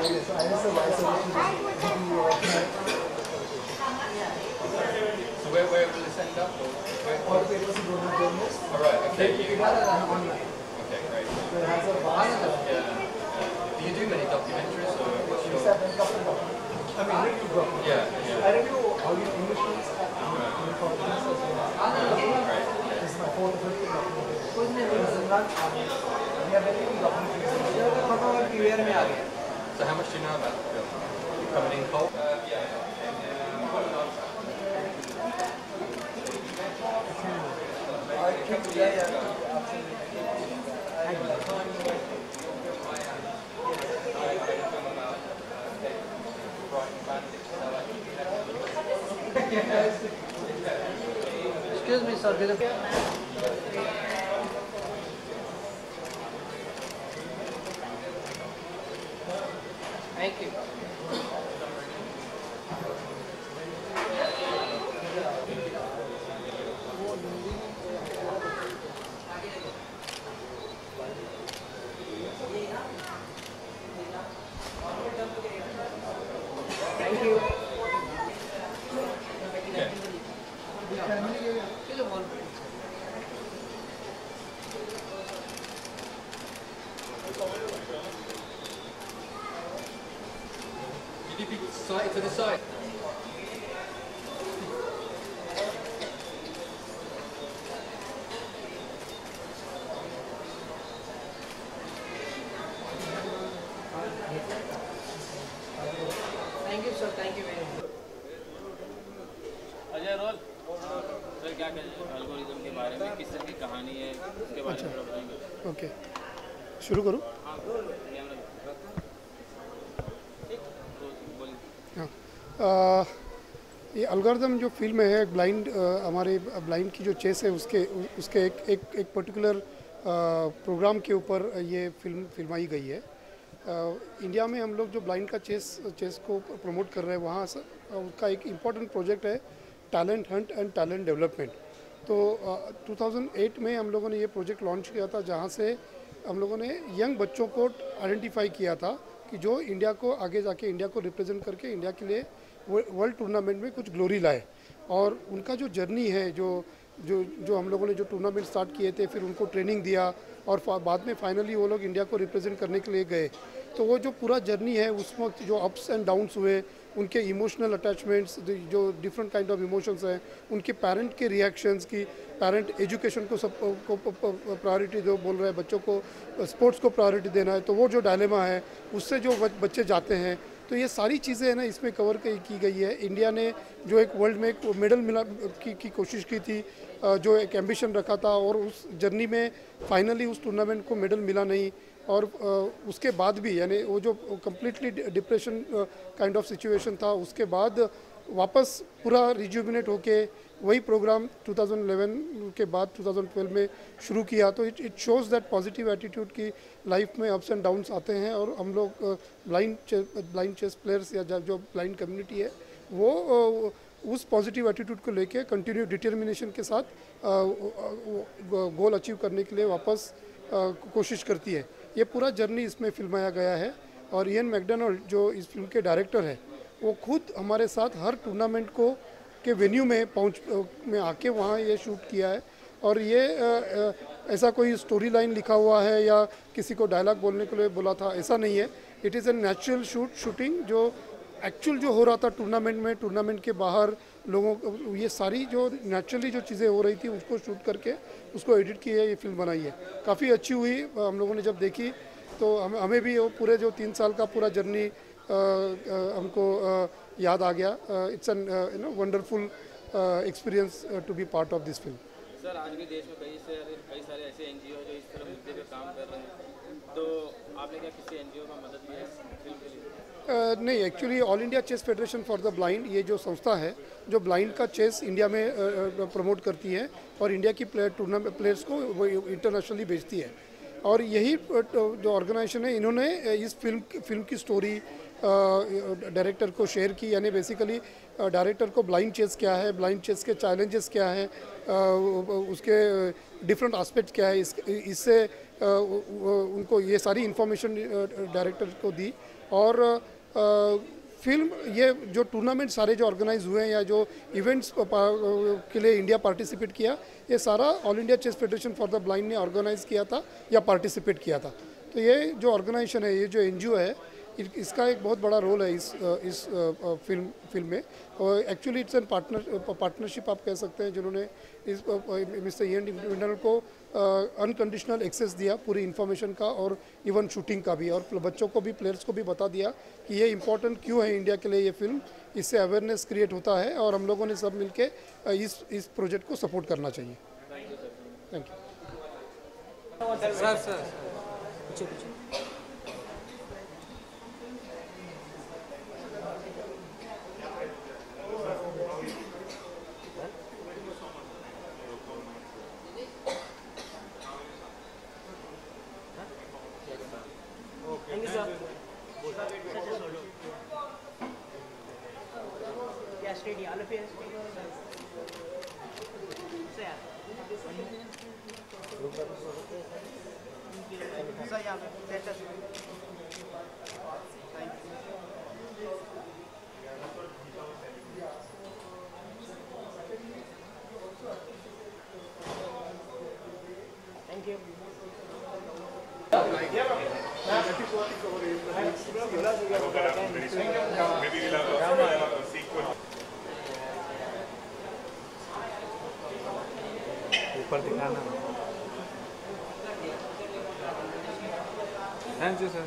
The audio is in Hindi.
So I was the vice So where will this end up? all papers you don't have journalists. All right, okay. You got it online. Okay, great. So it has a vast. Yeah. Do you do many documentaries or what's your... Yes, I've done a couple of documentaries. I mean, review documentaries. Yeah. I review audio English ones and Portuguese as well. Great. This is my fourth or fifth documentary. We are very documentaries. So how much do you know about the film? Coming in cold? Excuse me, sir. Thank you. Thank you. Did you be side to the side? Thank you, sir. Thank you very much. Ajay रोल सर क्या कहें एल्गोरिथम के बारे में किस तरह की कहानी है उसके बारे में थोड़ा बताएंगे। ओके शुरू करूँ। हाँ कैमरा ठीक तो बोलिए। हाँ ये एल्गोरिथम जो फिल्म है ब्लाइंड हमारे ब्लाइंड की जो चेस है उसके एक पर्टिकुलर प्रोग्राम के ऊपर ये फिल्माई गई है। इंडिया में हम लोग जो ब्लाइंड का चेस को प्रमोट कर रहे हैं वहाँ उसका एक इम्पॉर्टेंट प्रोजेक्ट है talent Hunt and talent development. तो 2008 में हम लोगों ने ये प्रोजेक्ट लॉन्च किया था जहाँ से हम लोगों ने यंग बच्चों को आइडेंटिफाई किया था कि जो इंडिया को आगे जाके इंडिया को रिप्रेजेंट करके इंडिया के लिए वर्ल्ड टूर्नामेंट में कुछ ग्लोरी लाए। और उनका जो जर्नी है जो हम लोगों ने जो टूर्नामेंट स्टार्ट किए थे फिर उनको ट्रेनिंग दिया और बाद में फाइनली वो लोग इंडिया को रिप्रेजेंट करने के लिए गए। तो वो जो पूरा जर्नी है उस वक्त जो अप्स एंड डाउन्स हुए उनके इमोशनल अटैचमेंट्स जो डिफरेंट काइंड ऑफ इमोशंस हैं उनके पेरेंट के रिएक्शंस की पेरेंट एजुकेशन को सब को प्रायोरिटी दो बोल रहे हैं बच्चों को स्पोर्ट्स को प्रायोरिटी देना है तो वो जो डायलेमा है उससे जो बच्चे जाते हैं तो ये सारी चीज़ें है ना इसमें कवर की गई है। इंडिया ने जो एक वर्ल्ड में एक मेडल मिला की कोशिश की थी जो एक एम्बिशन रखा था और उस जर्नी में फाइनली उस टूर्नामेंट को मेडल मिला नहीं और उसके बाद भी यानी वो जो completely depression kind of situation था उसके बाद वापस पूरा रिज्यूमिनेट होके वही प्रोग्राम 2011 के बाद 2012 में शुरू किया। तो it shows that positive attitude की लाइफ में अप्स एंड डाउन्स आते हैं और हम लोग ब्लाइंड चेस प्लेयर्स या जो ब्लाइंड कम्युनिटी है वो उस पॉजिटिव एटीट्यूड को लेके कंटिन्यू डिटर्मिनेशन के साथ गोल अचीव करने के लिए वापस कोशिश करती है। ये पूरा जर्नी इसमें फिल्माया गया है और इयन मैकडोनाल्ड जो इस फिल्म के डायरेक्टर है वो खुद हमारे साथ हर टूर्नामेंट को के वेन्यू में आके वहाँ ये शूट किया है। और ये ऐसा कोई स्टोरी लाइन लिखा हुआ है या किसी को डायलॉग बोलने के लिए बोला था ऐसा नहीं है। It is a natural shooting जो एक्चुअल जो हो रहा था टूर्नामेंट के बाहर लोगों ये सारी जो नेचुरली जो चीज़ें हो रही थी उसको शूट करके उसको एडिट किया ये फिल्म बनाई है। काफ़ी अच्छी हुई हम लोगों ने जब देखी तो हमें भी वो पूरे जो 3 साल का पूरा जर्नी हमको याद आ गया। It's an wonderful experience to be part of this film. Sir आज भी देश में कई सारे ऐसे एनजीओ जो इस तरह मुद्दे पे काम कर रहे हैं तो आपने क्या किसी एनजीओ का मदद ली है फिल्म के लिए? नहीं actually all India chess federation for the blind ये जो संस्था है जो ब्लाइंड का चेस इंडिया में प्रमोट करती है और इंडिया की टूर्नामेंट प्लेयर्स को वो इंटरनेशनली भेजती है। और यही जो ऑर्गेनाइजेशन है इन्होंने इस फिल्म की स्टोरी डायरेक्टर को शेयर की। यानी बेसिकली डायरेक्टर को ब्लाइंड चेस क्या है, ब्लाइंड चेस के चैलेंजेस क्या है, उसके डिफरेंट एस्पेक्ट क्या है, इससे उनको ये सारी इन्फॉर्मेशन डायरेक्टर को दी। और फिल्म ये जो टूर्नामेंट सारे जो ऑर्गेनाइज हुए हैं या जो इवेंट्स के लिए इंडिया पार्टिसिपेट किया, ये सारा all India chess federation for the blind ने ऑर्गेनाइज किया था या पार्टिसिपेट किया था। तो ये जो ऑर्गेनाइजेशन है, ये जो एनजीओ है, इसका एक बहुत बड़ा रोल है इस फिल्म में। और एक्चुअली इट्स एन पार्टनरशिप आप कह सकते हैं, जिन्होंने इस मिस्टर इयन विंडल को अनकंडीशनल एक्सेस दिया पूरी इन्फॉर्मेशन का और इवन शूटिंग का भी, और बच्चों को भी, प्लेयर्स को भी बता दिया कि ये इम्पोर्टेंट क्यों है इंडिया के लिए ये फिल्म। इससे अवेयरनेस क्रिएट होता है और हम लोगों ने सब मिलके इस प्रोजेक्ट को सपोर्ट करना चाहिए। Thank you sir Yes, ready. All of you. Sir, yeah. Let us. Thank you. Thank you. Maybe we'll have a sequel. ऊपर दिखाना। Thank you sir.